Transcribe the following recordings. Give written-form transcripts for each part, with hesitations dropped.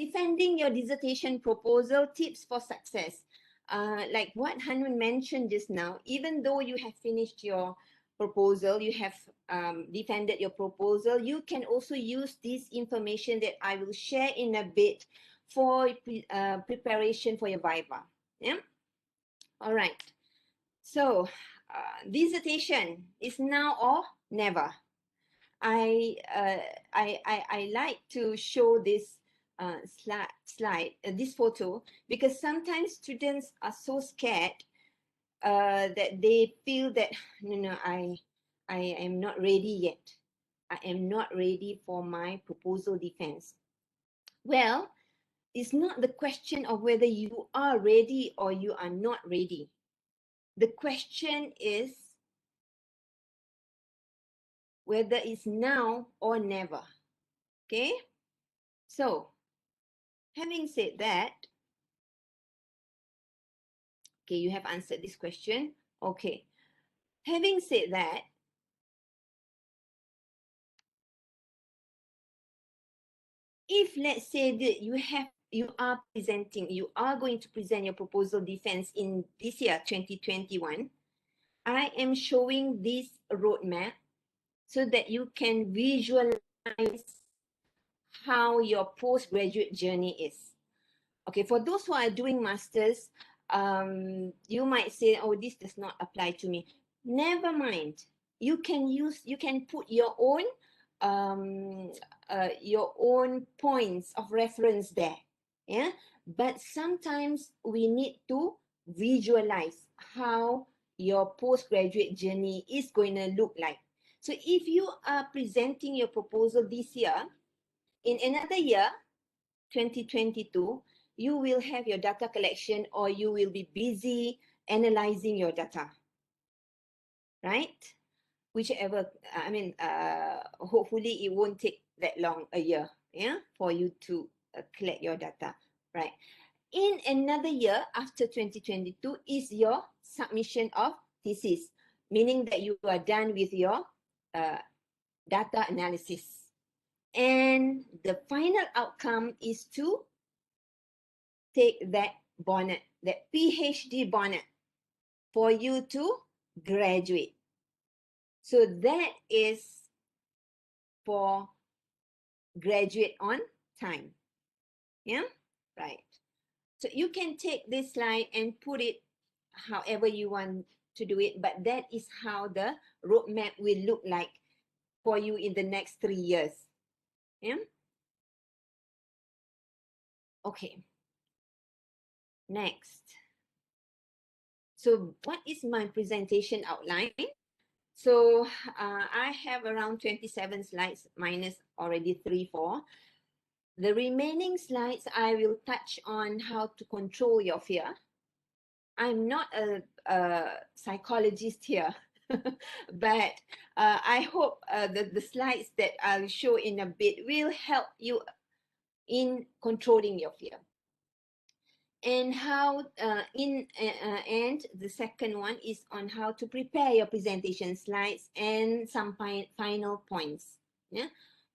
defending your dissertation proposal, tips for success. Like what Hanun mentioned just now, even though you have finished your proposal, you have defended your proposal, you can also use this information that I will share in a bit for preparation for your Viva. Yeah. All right. So dissertation is now or never. I like to show this this photo, because sometimes students are so scared that they feel that no, I am not ready yet. I am not ready for my proposal defense. Well, it's not the question of whether you are ready or you are not ready. The question is whether it's now or never. Okay? So, having said that, okay, you have answered this question. Okay. Having said that, if let's say that you are going to present your proposal defense in this year, 2021, I am showing this roadmap so that you can visualize how your postgraduate journey is. Okay, for those who are doing masters, you might say, oh, this does not apply to me. Never mind. You can put your own points of reference there. Yeah, but sometimes we need to visualize how your postgraduate journey is going to look like. So if you are presenting your proposal this year, in another year, 2022, you will have your data collection, or you will be busy analyzing your data, right? Whichever, hopefully it won't take that long, a year, yeah, for you to collect your data, right? In another year, after 2022, is your submission of thesis, meaning that you are done with your data analysis. And the final outcome is to take that bonnet, that PhD bonnet, for you to graduate. So that is for graduate on time. Yeah, right. So you can take this slide and put it however you want to do it, but that is how the roadmap will look like for you in the next 3 years. Yeah. Okay. Next. So what is my presentation outline? So I have around 27 slides minus already 3-4. The remaining slides, I will touch on how to control your fear. I'm not a psychologist here, but I hope the slides that I'll show in a bit will help you in controlling your fear. And how and the second one is on how to prepare your presentation slides and some final points. Yeah,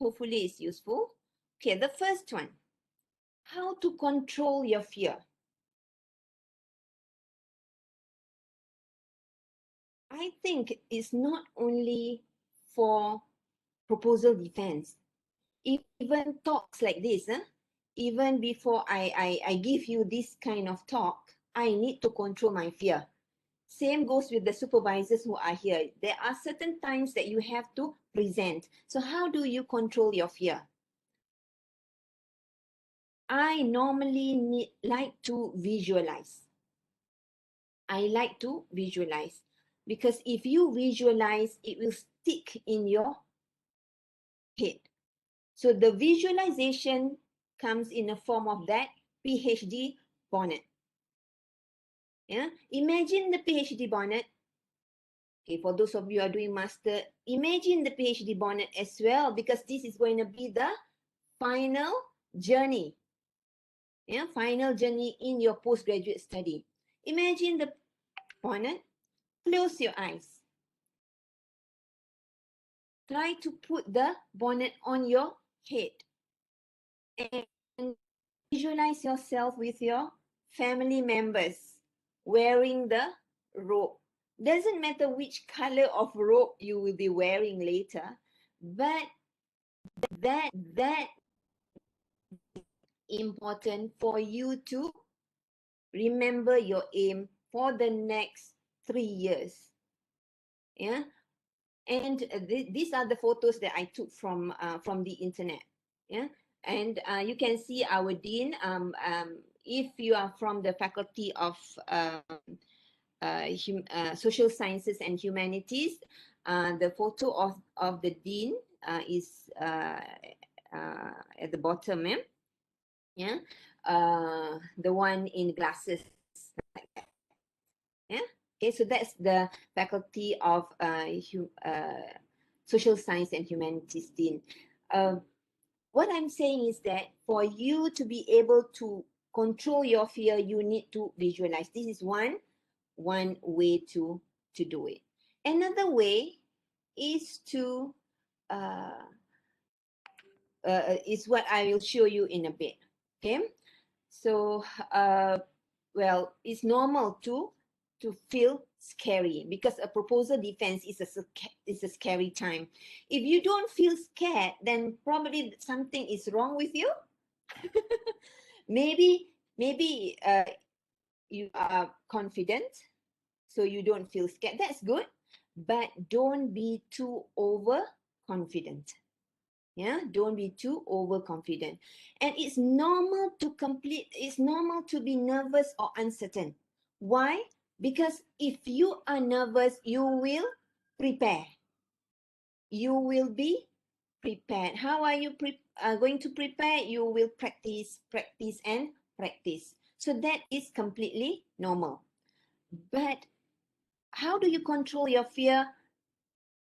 hopefully it's useful. Okay, the first one, how to control your fear. I think it's not only for proposal defense. Even talks like this, even before I give you this kind of talk, I need to control my fear. Same goes with the supervisors who are here. There are certain times that you have to present. So how do you control your fear? I normally like to visualize. I like to visualize, because if you visualize, it will stick in your head. So the visualization comes in the form of that PhD bonnet. Yeah, imagine the PhD bonnet. Okay, for those of you who are doing master, imagine the PhD bonnet as well, because this is going to be the final journey. Yeah, final journey in your postgraduate study. Imagine the bonnet. Close your eyes. Try to put the bonnet on your head and Visualize yourself with your family members wearing the robe. Doesn't matter which color of robe you will be wearing later, but that important for you to remember your aim for the next 3 years. Yeah, and these are the photos that I took from the internet. Yeah, and you can see our dean. If you are from the faculty of social sciences and humanities, the photo of the dean is at the bottom. Yeah, the one in glasses. Yeah. Okay, so that's the faculty of social science and humanities dean. What I'm saying is that for you to be able to control your fear, you need to visualize. This is one way to do it. Another way is to is what I will show you in a bit. Okay, so well, it's normal to feel scary because a proposal defense is a scary time. If you don't feel scared, then probably something is wrong with you. maybe you are confident, so you don't feel scared. That's good, but don't be too overconfident. Yeah, don't be too overconfident. And it's normal to be nervous or uncertain. Why? Because if you are nervous, you will prepare. You will be prepared. How are you going to prepare? You will practice, practice, and practice. So that is completely normal. But how do you control your fear?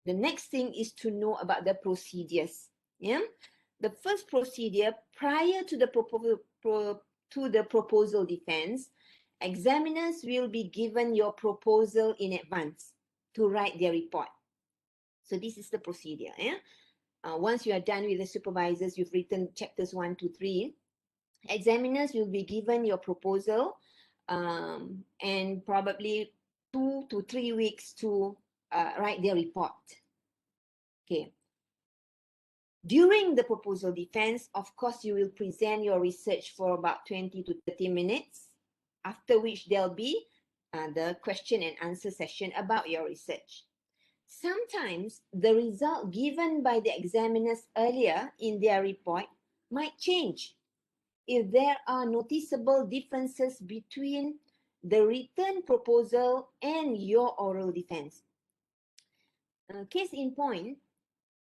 The next thing is to know about the procedures. Yeah, the first procedure prior to the proposal defense, examiners will be given your proposal in advance to write their report. So this is the procedure. Yeah, once you are done with the supervisors, you've written chapters 1 to 3. Examiners will be given your proposal and probably 2 to 3 weeks to write their report. Okay. During the proposal defense, of course, you will present your research for about 20 to 30 minutes, after which there'll be the question and answer session about your research. Sometimes the result given by the examiners earlier in their report might change if there are noticeable differences between the written proposal and your oral defense. Case in point,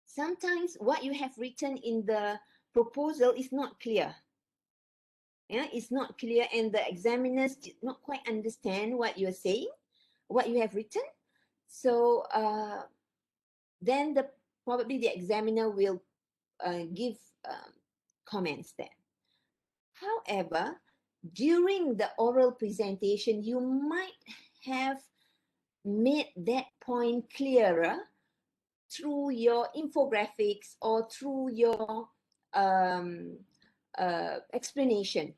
sometimes what you have written in the proposal is not clear. Yeah, it's not clear, and the examiners did not quite understand what you're saying, what you have written. So then probably the examiner will give comments there. However, during the oral presentation, you might have made that point clearer through your infographics or through your explanation.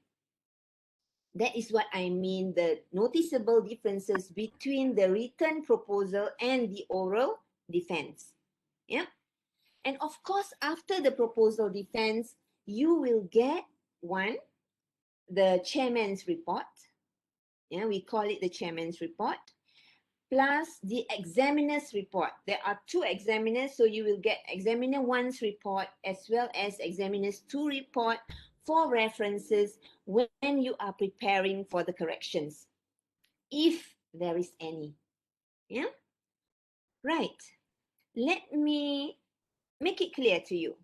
That is what I mean, the noticeable differences between the written proposal and the oral defense. Yeah. And of course, after the proposal defense, you will get the chairman's report. Yeah, we call it the chairman's report, plus the examiner's report. There are 2 examiners, so you will get examiner 1's report as well as examiner's 2 report for references when you are preparing for the corrections, if there is any. Yeah, right. Let me make it clear to you.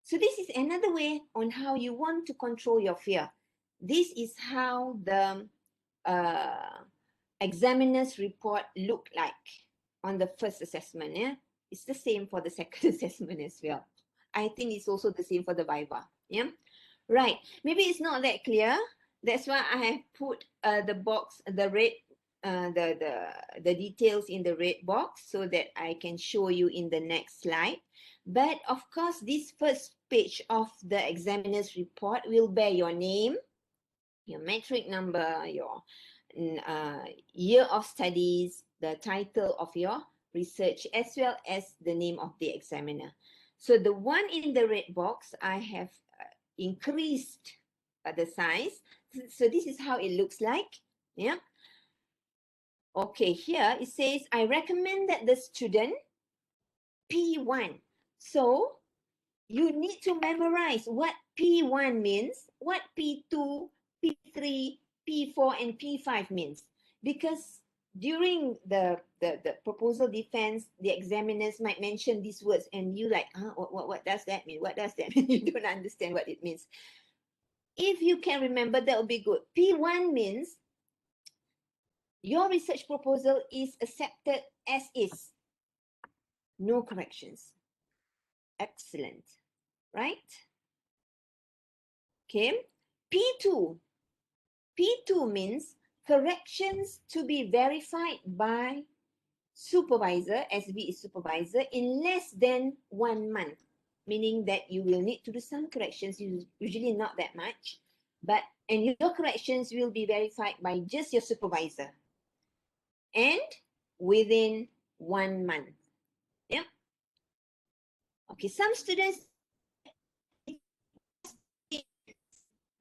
So this is another way on how you want to control your fear. This is how the examiner's report look like on the first assessment. Yeah, it's the same for the second assessment as well. I think it's also the same for the viva. Yeah, right. Maybe it's not that clear. That's why I have put the box, the red, the details in the red box so that I can show you in the next slide. But of course, this first page of the examiner's report will bear your name, your metric number, your year of studies, the title of your research, as well as the name of the examiner. So the one in the red box, I have increased the size. So this is how it looks like. Yeah. Okay, here it says, I recommend that the student P1. So you need to memorize what P1 means, what P2, P3, P4, and P5 means. Because during the proposal defense, the examiners might mention these words and you like, what does that mean? What does that mean? You don't understand what it means. If you can remember, that would be good. P1 means your research proposal is accepted as is. No corrections. Excellent, right? Okay. P2. P2 means corrections to be verified by supervisor, SB is supervisor, in less than 1 month. Meaning that you will need to do some corrections, usually not that much, and your corrections will be verified by just your supervisor. And within 1 month. Yeah. Okay, some students,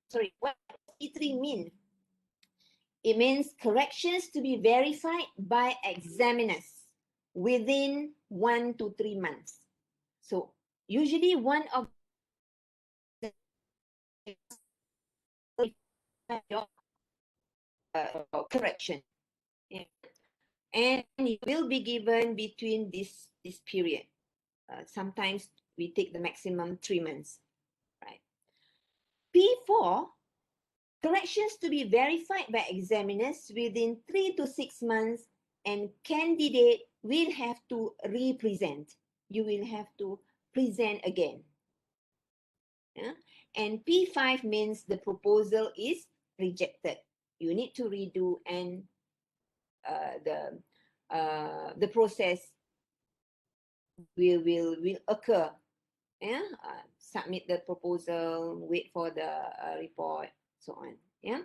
sorry, what does P3 mean? It means corrections to be verified by examiners within 1 to 3 months. So usually one of the your correction, yeah. And it will be given between this period. Sometimes we take the maximum 3 months, right? P4, corrections to be verified by examiners within 3 to 6 months, and candidate will have to represent. You will have to present again. Yeah? And P5 means the proposal is rejected. You need to redo, and the process will occur. Yeah, submit the proposal, wait for the report, so on. Yeah,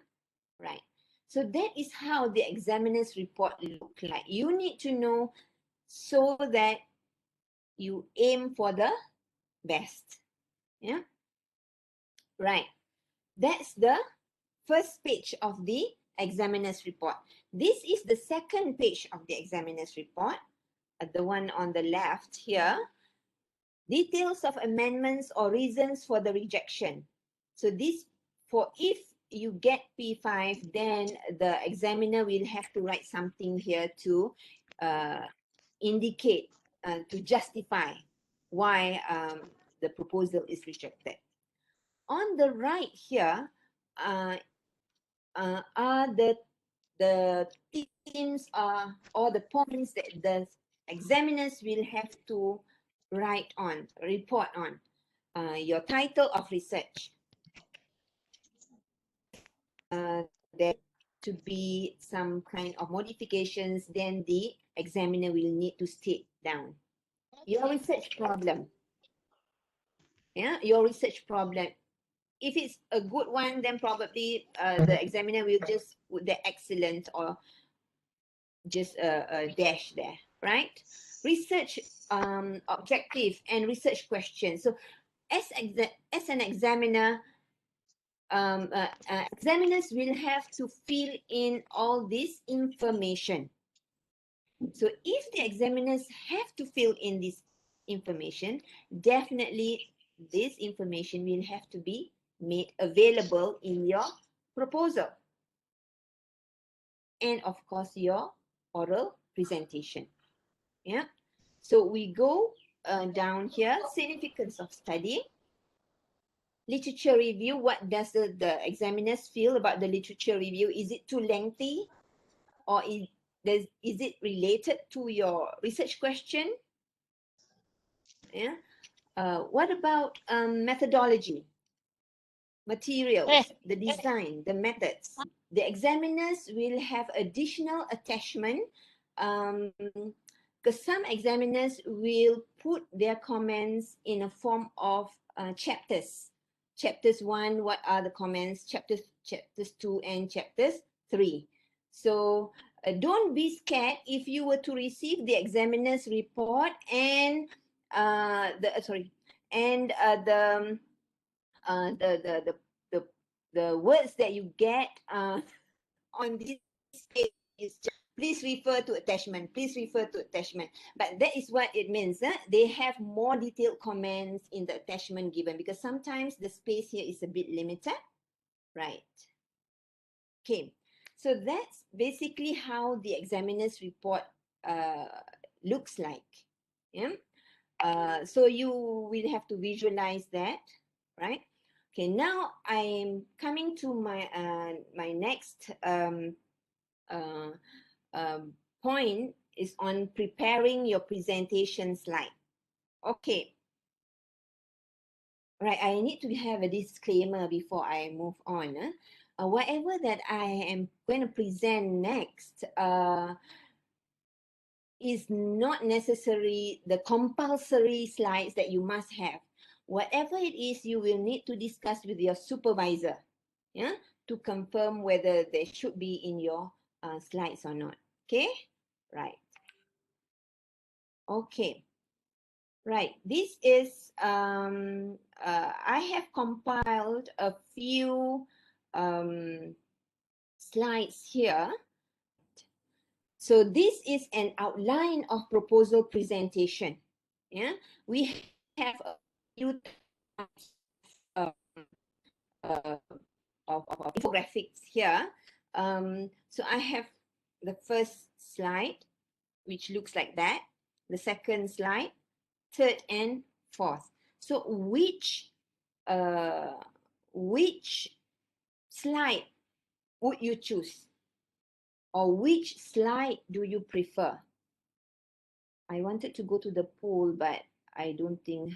right. So that is how the examiner's report look like. You need to know so that you aim for the best. Yeah, right. That's the first page of the examiner's report. This is the second page of the examiner's report, the one on the left here. Details of amendments or reasons for the rejection. So this, if you get P5, then the examiner will have to write something here to indicate, to justify why the proposal is rejected. On the right here are the themes or the points that the examiners will have to write on, report on. Your title of research. There to be some kind of modifications, then the examiner will need to state down. Your research problem. Yeah, your research problem. If it's a good one, then probably the examiner will just put the excellent or just a dash there, right? Research objective and research questions. So as an examiner, examiners will have to fill in all this information. So if the examiners have to fill in this information, definitely this information will have to be made available in your proposal. And of course, your oral presentation. Yeah. So we go down here, significance of study. Literature review, what does the examiners feel about the literature review? Is it too lengthy, or is it related to your research question? Yeah. What about methodology, materials, the design, the methods? The examiners will have additional attachment because some examiners will put their comments in a form of chapters. Chapters 1, what are the comments? Chapters 2 and chapters 3. So don't be scared if you were to receive the examiner's report and the words that you get on this page is just, please refer to attachment, please refer to attachment. But that is what it means. They have more detailed comments in the attachment given, because sometimes the space here is a bit limited, right? Okay, so that's basically how the examiner's report looks like. Yeah. So you will have to visualize that, right? Okay, now I'm coming to my my next point is on preparing your presentation slide. Okay. Right, I need to have a disclaimer before I move on. Whatever that I am going to present next is not necessarily the compulsory slides that you must have. Whatever it is, you will need to discuss with your supervisor, yeah, to confirm whether they should be in your slides or not. Okay, right. Okay, right. This is I have compiled a few slides here. So this is an outline of proposal presentation. Yeah, we have a few types of, uh, of infographics here. So I have the first slide, which looks like that. The second slide, third and fourth. So which slide would you choose? Or which slide do you prefer? I wanted to go to the poll, but I don't think,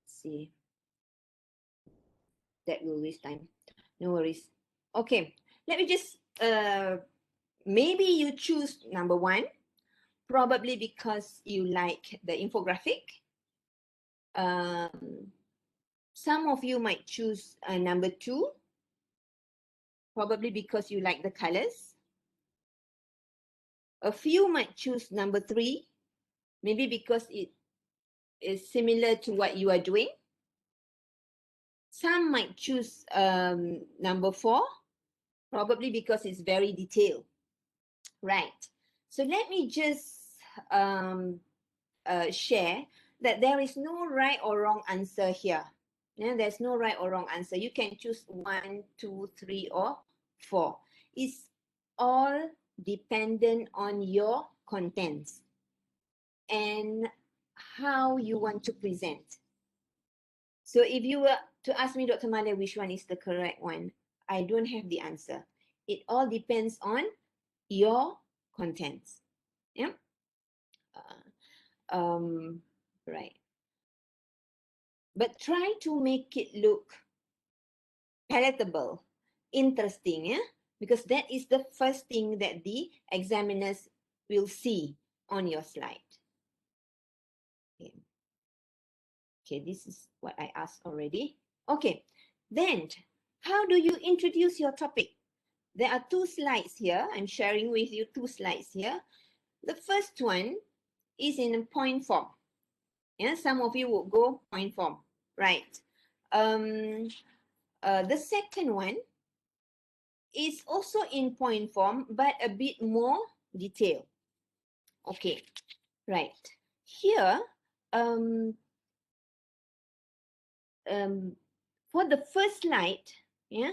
see, that will waste time. No worries. Okay, let me just, maybe you choose number 1, probably because you like the infographic. Some of you might choose number 2, probably because you like the colors. A few might choose number 3, maybe because it is similar to what you are doing. Some might choose number 4, probably because it's very detailed. Right. So let me just share that there is no right or wrong answer here. Yeah, there's no right or wrong answer. You can choose 1, 2, 3, or 4. It's all dependent on your contents and how you want to present. So if you were to ask me, Dr. Malia, which one is the correct one, I don't have the answer. It all depends on your contents. Yeah. Right. But try to make it look palatable, interesting, yeah? Because that is the first thing that the examiners will see on your slide. Okay. Okay, this is what I asked already. Okay, then how do you introduce your topic? There are 2 slides here. I'm sharing with you 2 slides here. The first one is in a point form. Yeah, some of you will go point form, right? The second one is also in point form, but a bit more detailed. Okay, right. Here, for the first slide, yeah,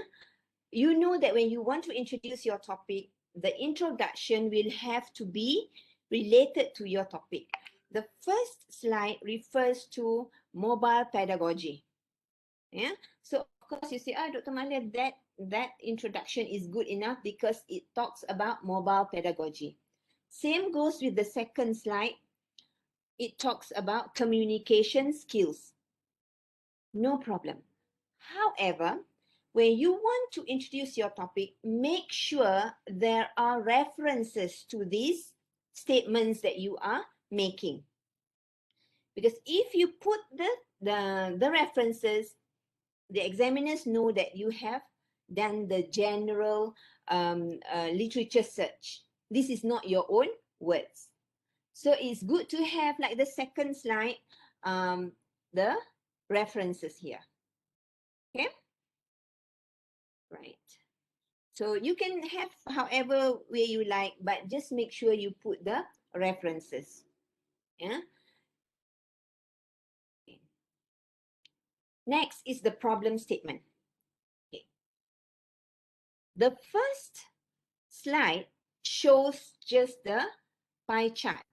you know that when you want to introduce your topic, the introduction will have to be related to your topic. The first slide refers to mobile pedagogy. Yeah, so of course you say, Dr. Malia, that introduction is good enough because it talks about mobile pedagogy. Same goes with the second slide. It talks about communication skills. No problem. However, when you want to introduce your topic, make sure there are references to these statements that you are making. Because if you put the references, the examiners know that you have done the general literature search. This is not your own words. So it's good to have, like the second slide, the references here. Okay? Right. So you can have however way you like, but just make sure you put the references. Yeah. Okay. Next is the problem statement. Okay. The first slide shows just the pie chart.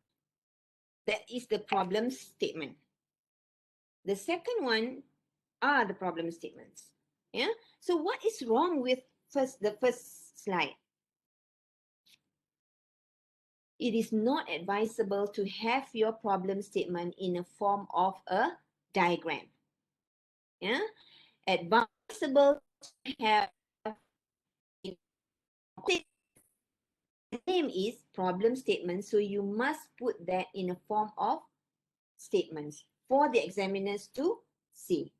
That is the problem statement. The second one are the problem statements. Yeah. So what is wrong with the first slide? It is not advisable to have your problem statement in a form of a diagram. Yeah. Advisable to have the name is problem statement, so you must put that in a form of statements for the examiners to see.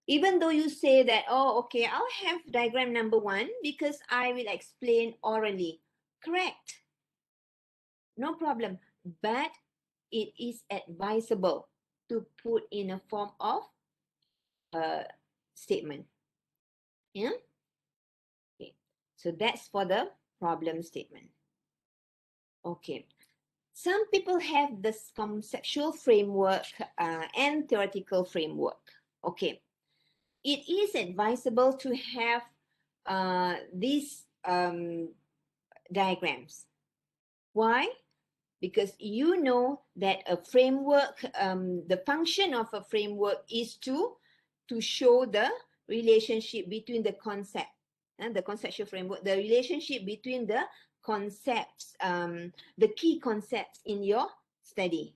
Even though you say that, oh, okay, I'll have diagram number 1 because I will explain orally. Correct. No problem. But it is advisable to put in a form of a statement. Yeah. Okay. So that's for the problem statement. Okay. Some people have this conceptual framework and theoretical framework. Okay. It is advisable to have these diagrams. Why? Because you know that a framework, the function of a framework is to show the relationship between the concept and the conceptual framework, the relationship between the concepts, the key concepts in your study.